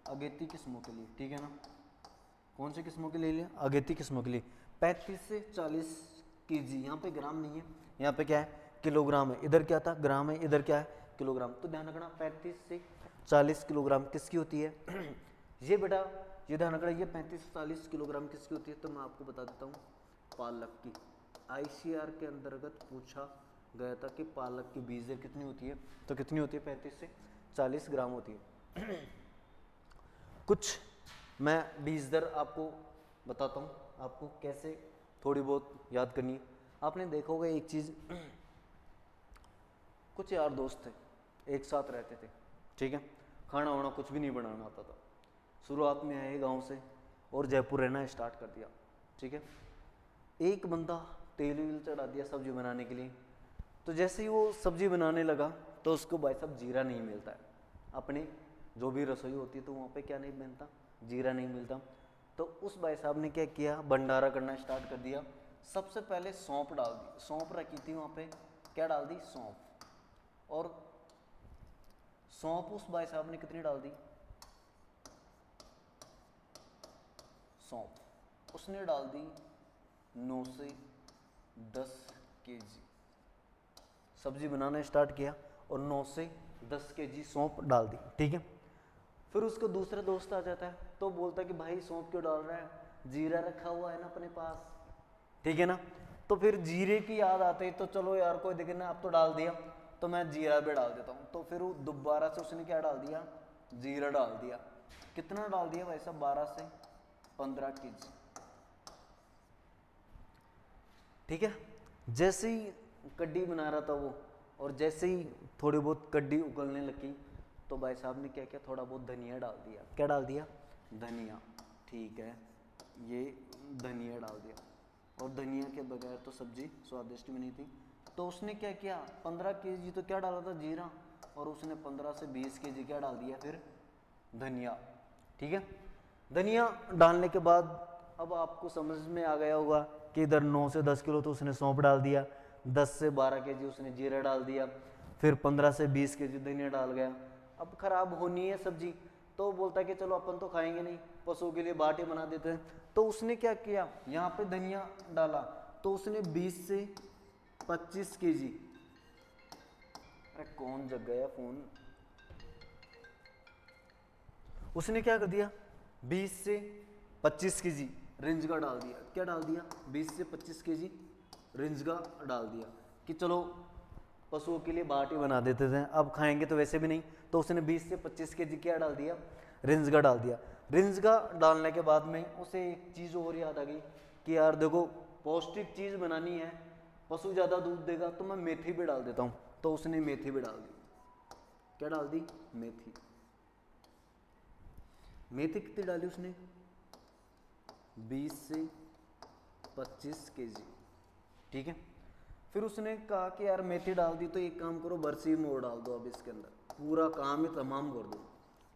अगेती किस्मों के लिए, ठीक है ना। कौन से किस्मों के लिए, अगेती किस्मों के लिए 35 से 40 केजी, यहाँ पे ग्राम नहीं है, यहाँ पे क्या है, किलोग्राम है। इधर क्या था, ग्राम है, इधर क्या है, किलोग्राम। तो ध्यान रखना 35 से 40 किलोग्राम किसकी होती है ये बेटा ये ध्यान रखना, ये 35 से 40 किलोग्राम किसकी होती है, तो मैं आपको बता देता हूँ, पालक की। ICR के अंतर्गत पूछा गया था कि पालक की बीज दर कितनी होती है, तो कितनी होती है, 35 से 40 ग्राम होती है। कुछ मैं बीज दर आपको बताता हूँ, आपको कैसे थोड़ी बहुत याद करनी है। आपने देखा होगा एक चीज़, कुछ यार दोस्त थे, एक साथ रहते थे, ठीक है, खाना वाना कुछ भी नहीं बनाना आता था। शुरुआत में आए गांव से और जयपुर रहना स्टार्ट कर दिया, ठीक है। एक बंदा तेल वील चढ़ा दिया सब्जी बनाने के लिए, तो जैसे ही वो सब्जी बनाने लगा तो उसको भाई साहब जीरा नहीं मिलता है। अपने जो भी रसोई होती है तो वहाँ पे क्या नहीं मिलता, जीरा नहीं मिलता। तो उस भाई साहब ने क्या किया, भंडारा करना स्टार्ट कर दिया। सबसे पहले सौंफ डाल दी, सौंफ रखी थी वहाँ पे, क्या डाल दी, सौंफ। और सौंफ उस भाई साहब ने कितनी डाल दी, सौंफ उसने डाल दी 9 से 10 केजी। सब्जी बनाना स्टार्ट किया और 9 से 10 केजी सौंफ डाल दी, ठीक है। फिर उसका दूसरा दोस्त आ जाता है तो बोलता है कि भाई सौंफ क्यों डाल रहा है, जीरा रखा हुआ है ना अपने पास, ठीक है ना। तो फिर जीरे की याद आते ही तो चलो यार कोई दिक्कत ना, अब तो डाल दिया तो मैं जीरा भी डाल देता हूँ। तो फिर वो दोबारा से उसने क्या डाल दिया, जीरा डाल दिया। कितना डाल दिया भाई साहब, 12 से 15 केजी, ठीक है। जैसे ही कड्डी बना रहा था वो, और जैसे ही थोड़ी बहुत कड्डी उगलने लगी तो भाई साहब ने क्या किया, थोड़ा बहुत धनिया डाल दिया। क्या डाल दिया, धनिया, ठीक है, ये धनिया डाल दिया। और धनिया के बगैर तो सब्जी स्वादिष्ट भी नहीं थी। तो उसने क्या किया, 15 केजी तो क्या डाला था, जीरा, और उसने 15 से 20 केजी क्या डाल दिया, फिर धनिया, ठीक है। धनिया डालने के बाद अब आपको समझ में आ गया होगा कि इधर 9 से 10 किलो तो उसने सौंफ डाल दिया, 10 से 12 केजी उसने जीरा डाल दिया, फिर 15 से 20 केजी धनिया डाल गया। अब खराब होनी है सब्जी, तो बोलता है कि चलो अपन तो खाएंगे नहीं, पशुओं के लिए बाटी बना देते हैं। तो उसने क्या किया, यहाँ पे धनिया डाला तो उसने 20 से 25 केजी, अरे कौन जग गया फोन, उसने क्या कर दिया, 20 से 25 केजी रिंजगा डाल दिया। क्या डाल दिया, 20 से 25 केजी रिंजगा डाल दिया कि चलो पशुओं के लिए बाटी बना देते थे, अब खाएंगे तो वैसे भी नहीं। तो उसने 20 से 25 केजी क्या डाल दिया, रिंजगा डाल दिया। रिंजगा डालने के बाद में उसे एक चीज़ और याद आ गई कि यार देखो पौष्टिक चीज़ बनानी है, पशु ज़्यादा दूध देगा तो मैं मेथी भी डाल देता हूँ। तो उसने मेथी भी डाल दी। क्या डाल दी, मेथी। मेथी कितनी डाली उसने, 20 से 25 केजी, ठीक है। फिर उसने कहा कि यार मेथी डाल दी तो एक काम करो, बरसीम और डाल दो, अब इसके अंदर पूरा काम ही तमाम कर दो।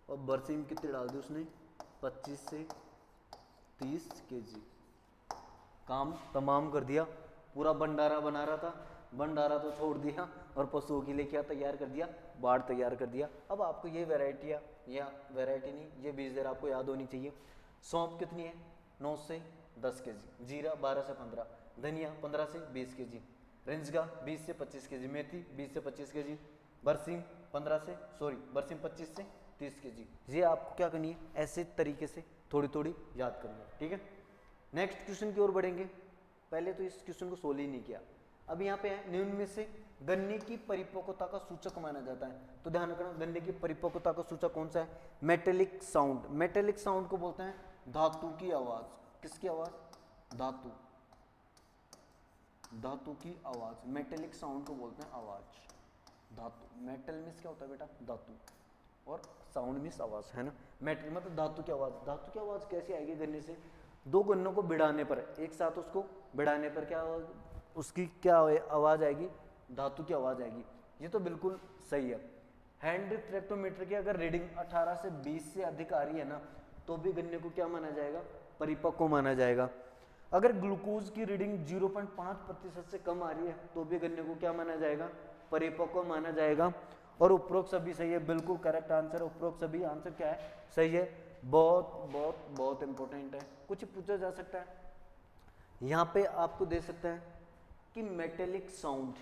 और बरसीम कितनी डाल दी उसने, 25 से 30 केजी, काम तमाम कर दिया। पूरा भंडारा बना रहा था, भंडारा तो छोड़ दिया और पशुओं के लिए क्या तैयार कर दिया, बाढ़ तैयार कर दिया। अब आपको ये वेराइटियाँ, या वेराइटी नहीं, ये बीज दर आपको याद होनी चाहिए। सौंफ कितनी है, 9 से 10 केजी, जीरा 12 से 15, धनिया 15 से 20 केजी, रिंजगा 20 से 25 केजी, मेथी 20 से 25 केजी, बरसीम 25 से 30 केजी। ये आपको क्या करनी है, ऐसे तरीके से थोड़ी थोड़ी याद करनी है, ठीक है। नेक्स्ट क्वेश्चन की ओर बढ़ेंगे। पहले तो इस क्वेश्चन को सोल्व ही नहीं किया। अब यहाँ पे है, निम्न में से गन्ने की परिपक्वता का सूचक माना जाता है। तो ध्यान रखना, गन्ने की परिपक्वता का सूचक कौन सा है, मेटेलिक साउंड। मेटेलिक साउंड को बोलते हैं धातु की आवाज। किसकी आवाज, धातु, धातु की आवाज, मेटेलिक साउंड को बोलते हैं आवाज। धातु, मेटल मीन्स क्या होता है बेटा, धातु, और साउंड मीन्स आवाज, है ना। मेटल मतलब धातु की आवाज। धातु की आवाज कैसी आएगी, गन्ने से दो गन्नों को भिड़ाने पर, एक साथ उसको भिड़ाने पर क्या उसकी क्या आवाज आएगी, धातु की आवाज आएगी। ये तो बिल्कुल सही है। हैंड रिफ्रैक्टोमीटर की अगर रीडिंग 18 से 20 से अधिक आ रही है ना, तो भी गन्ने को क्या माना जाएगा, परिपक्व माना जाएगा। अगर ग्लूकोज की रीडिंग 0.5% से कम आ रही है तो भी गन्ने को क्या माना जाएगा, परिपक्व माना जाएगा। और उपरोक्त सभी सही है, बिल्कुल करेक्ट आंसर। उपरोक्त सभी आंसर क्या है, सही है। बहुत बहुत बहुत इंपॉर्टेंट है, कुछ पूछा जा सकता है। यहाँ पे आपको दे सकता है कि मेटेलिक साउंड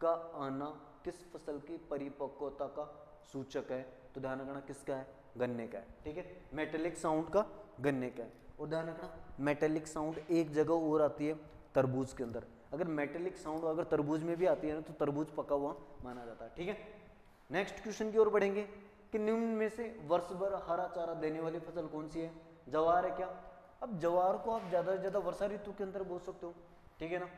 का आना किस फसल की परिपक्वता का सूचक है। तो ध्यान रखना किसका है, गन्ने का है, ठीक है। मेटेलिक साउंड का गन्ने का है। और ध्यान रखना मेटेलिक साउंड एक जगह और आती है, तरबूज के अंदर। अगर मेटेलिक साउंड अगर तरबूज में भी आती है ना, तो तरबूज पका हुआ माना जाता है, ठीक है। नेक्स्ट क्वेश्चन की ओर बढ़ेंगे कि निम्न में से वर्ष भर हरा चारा देने वाली फसल कौन सी है। जवार है क्या। अब जवार को आप ज्यादा से ज्यादा वर्षा ऋतु के अंदर बो सकते हो, ठीक है ना।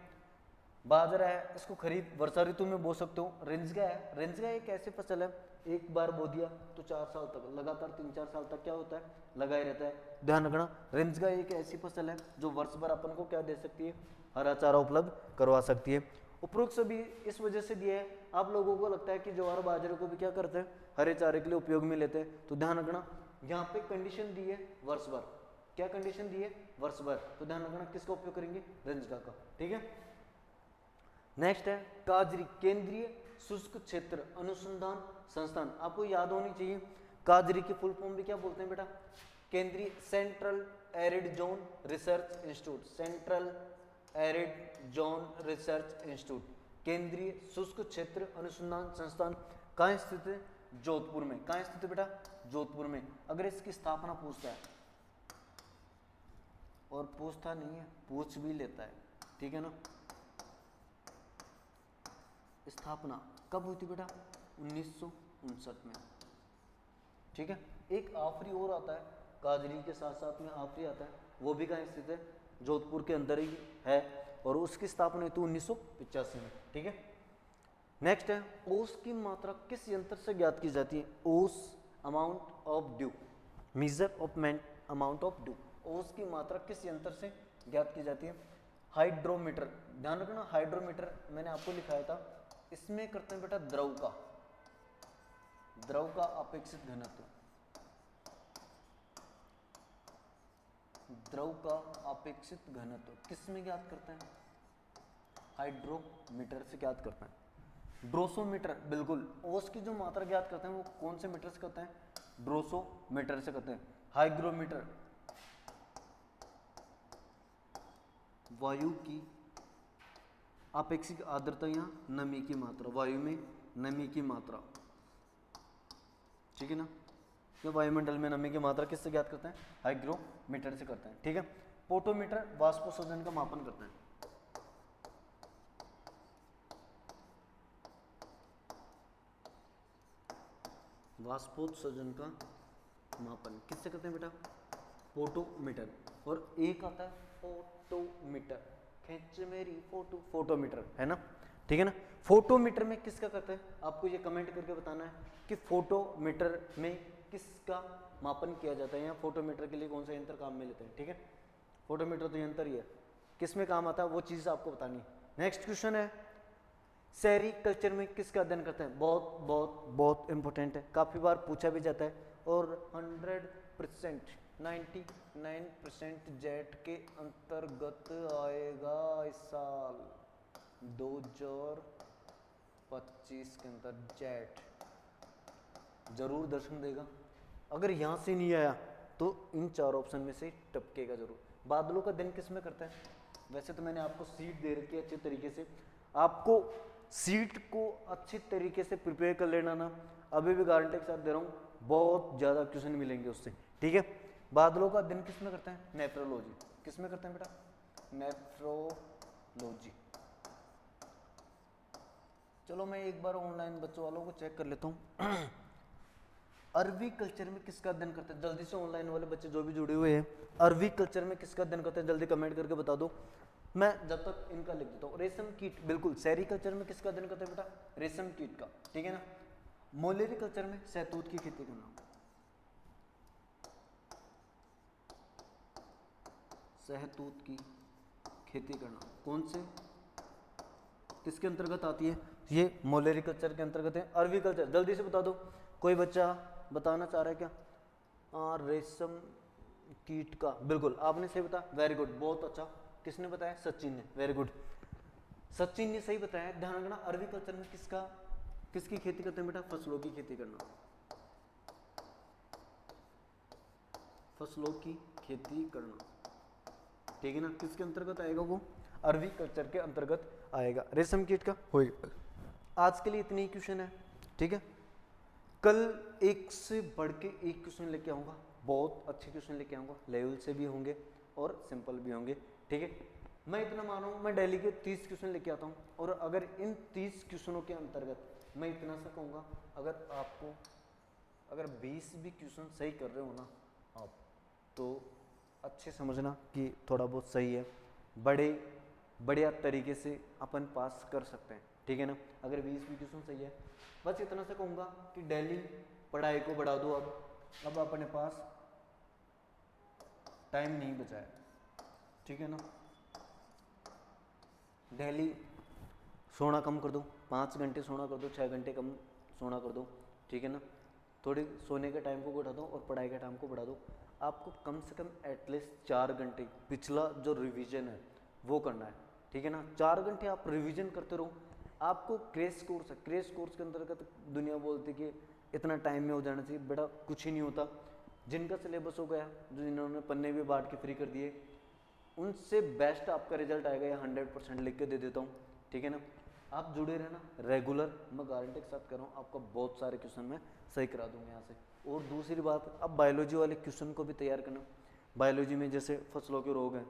बाजरा है, इसको खरीफ वर्षा ऋतु में बो सकते हो। रिंजगा है, रिंजगा एक ऐसी फसल है एक बार बो दिया तो 4 साल तक लगातार 3-4 साल तक क्या होता है, लगा ही रहता है। ध्यान रखना, रेंजगा एक ऐसी फसल है जो वर्ष भर अपन को क्या दे सकती है, हरा चारा उपलब्ध करवा सकती है। उपरोक्त सभी इस वजह से दिया है, आप लोगों को लगता है कि ज्वार बाजरे को भी क्या करते हैं, हरे चारे के लिए उपयोग में लेते हैं। तो ध्यान रखना यहाँ पे कंडीशन दी है वर्ष भर, क्या कंडीशन दी है, वर्ष भर। तो ध्यान रखना किसका उपयोग करेंगे, रेंजगा का। ठीक है, नेक्स्ट है काजरी, केंद्रीय शुष्क क्षेत्र अनुसंधान संस्थान। आपको याद होनी चाहिए काजरी की फुल फॉर्म भी क्या बोलते हैं बेटा, केंद्रीय central arid zone research institute, central arid zone research institute, केंद्रीय शुष्क क्षेत्र अनुसंधान संस्थान। कहाँ स्थित है, जोधपुर में। कहाँ स्थित है बेटा, जोधपुर में। अगर इसकी स्थापना पूछता है, और पूछता नहीं है, पूछ भी लेता है, ठीक है ना। स्थापना कब हुई थी बेटा, 1959 में। ठीक है, एक आफरी और आता है काजरी के साथ साथ में, आफरी आता है, वो भी कहाँ स्थित है, जोधपुर के अंदर ही है, और उसकी स्थापना हुई थी 1985 में। ठीक है, नेक्स्ट है ओस की मात्रा किस यंत्र से ज्ञात की जाती है, ओस amount of due, measure of amount of due, ओस की मात्रा किस यंत्र से ज्ञात की जाती है, हाइड्रोमीटर। ध्यान रखना हाइड्रोमीटर मैंने आपको लिखाया था, इसमें करते हैं बेटा द्रव का अपेक्षित घनत्व, द्रव का अपेक्षित घनत्व किस में ज्ञात करते हैं, हाइड्रोमीटर से ज्ञात करते हैं। ड्रोसोमीटर, बिल्कुल ओस की जो मात्रा ज्ञात करते हैं वो कौन से मीटर से करते हैं, ड्रोसोमीटर से करते हैं। हाइग्रोमीटर, वायु की अपेक्षित आर्द्रता या नमी की मात्रा, वायु में नमी की मात्रा, ठीक है ना, या वायुमंडल में नमी की मात्रा किससे ज्ञात करते हैं, हाइग्रोमीटर से करते हैं। ठीक है, पोटोमीटर वाष्पोत्सर्जन का मापन करते हैं, वाष्पोत्सर्जन का मापन किससे करते हैं बेटा, फोटोमीटर। और एक आता है फोटोमीटर, खींच मेरी फोटो, फोटोमीटर है ना, ठीक है ना। फोटोमीटर में किसका करते हैं, आपको ये कमेंट करके बताना है कि फोटोमीटर में किसका मापन किया जाता है, या फोटोमीटर के लिए कौन सा यंत्र काम में लेते हैं। ठीक है, फोटोमीटर तो यंत्र ही है, किस में काम आता है वो चीज़ आपको बतानी है। नेक्स्ट क्वेश्चन है सेरीकल्चर में किसका अध्ययन करते हैं, बहुत बहुत बहुत इंपॉर्टेंट है, काफ़ी बार पूछा भी जाता है, और 100% 99% जेट के अंतर्गत आएगा इस साल 2025 के अंदर, जेट जरूर दर्शन देगा। अगर यहाँ से नहीं आया तो इन 4 ऑप्शन में से टपकेगा जरूर। बादलों का दिन किस में करता है, वैसे तो मैंने आपको सीट दे रखी है अच्छे तरीके से, आपको सीट को अच्छे तरीके से प्रिपेयर कर लेना ना, अभी भी गारंटी के साथ दे रहा हूँ बहुत ज़्यादा क्वेश्चन मिलेंगे उससे। ठीक है, बादलों का दिन किस में करते हैं, नेफ्रोलॉजी, किस में करते हैं बेटा, नेफ्रोलॉजी। चलो मैं एक बार ऑनलाइन बच्चों वालों को चेक कर लेता हूँ अरवी कल्चर में किसका अध्ययन करते हैं, जल्दी से ऑनलाइन वाले बच्चे जो भी जुड़े हुए हैं अरवी कल्चर में किसका अध्ययन करते हैं, जल्दी कमेंट करके बता दो, मैं जब तक इनका लिख देता हूँ। रेशम कीट, बिल्कुल सेरीकल्चर में किसका अध्ययन करते हैं बेटा, रेशम कीट का, ठीक है ना। मोलेरी कल्चर में शहतूत की खेती करना, शहतूत की खेती करना कौन से किसके अंतर्गत आती है, ये मोलेरी कल्चर के अंतर्गत है। अरवी कल्चर जल्दी से बता दो, कोई बच्चा बताना चाह रहा है क्या, रेशम कीट का, बिल्कुल आपने सही बताया, वेरी गुड, बहुत अच्छा। किसने बताया, सचिन ने, वेरी गुड, सचिन ने सही बताया। ध्यान रखना अरवी कल्चर में किसकी खेती करते हैं बेटा, फसलों की खेती करना, फसलों की खेती करना, ठीक है ना, किसके अंतर्गत आएगा वो, अरवी कल्चर के अंतर्गत आएगा, रेशम कीट का होएगा। आज के लिए इतनी ही क्वेश्चन है, ठीक है, कल एक से बढ़ के एक क्वेश्चन लेके आऊँगा, बहुत अच्छे क्वेश्चन लेके आऊँगा, लेवल से भी होंगे और सिंपल भी होंगे, ठीक है। मैं इतना मान रहा हूँ मैं डेली के 30 क्वेश्चन लेके आता हूँ, और अगर इन 30 क्वेश्चनों के अंतर्गत मैं इतना सा कहूँगा, अगर 20 भी क्वेश्चन सही कर रहे हो ना आप, तो अच्छे समझना कि थोड़ा बहुत सही है, बढ़िया तरीके से अपन पास कर सकते हैं, ठीक है। ठीक है ना। अगर 20 भी क्वेश्चन सही है, बस इतना से कहूँगा कि डेली पढ़ाई को बढ़ा दो। अब अपने पास टाइम नहीं बचा है, ठीक है ना। डेली सोना कम कर दो, 5 घंटे सोना कर दो, 6 घंटे कम सोना कर दो, ठीक है ना। थोड़ी सोने के टाइम को बढ़ा दो और पढ़ाई के टाइम को बढ़ा दो। आपको कम से कम एटलीस्ट 4 घंटे पिछला जो रिवीजन है वो करना है, ठीक है ना। 4 घंटे आप रिवीजन करते रहो। आपको क्रैश कोर्स है, क्रैश कोर्स के अंतर्गत दुनिया बोलती कि इतना टाइम में हो जाना चाहिए, बेटा कुछ ही नहीं होता। जिनका सिलेबस हो गया, जो जिन्होंने पन्ने भी बांट के फ्री कर दिए, उनसे बेस्ट आपका रिजल्ट आएगा, या 100% लिख के दे देता हूँ, ठीक है ना। आप जुड़े रहना रेगुलर, मैं गारंटी के साथ कर रहा हूँ आपका बहुत सारे क्वेश्चन मैं सही करा दूंगा यहाँ से। और दूसरी बात, अब बायोलॉजी वाले क्वेश्चन को भी तैयार करना। बायोलॉजी में जैसे फसलों के रोग हैं,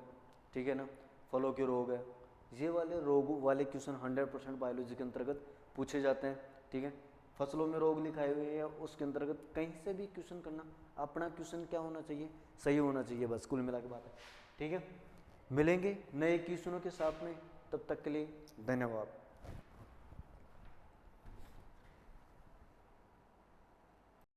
ठीक है ना, फलों के रोग है, ये वाले रोग वाले क्वेश्चन 100% बायोलॉजी के अंतर्गत पूछे जाते हैं, ठीक है। फसलों में रोग लिखाए हुए हैं, उसके अंतर्गत कहीं से भी क्वेश्चन करना, अपना क्वेश्चन क्या होना चाहिए, सही होना चाहिए, बस कुल मिला के बात है, ठीक है। मिलेंगे नए क्वेश्चनों के साथ में, तब तक के लिए धन्यवाद।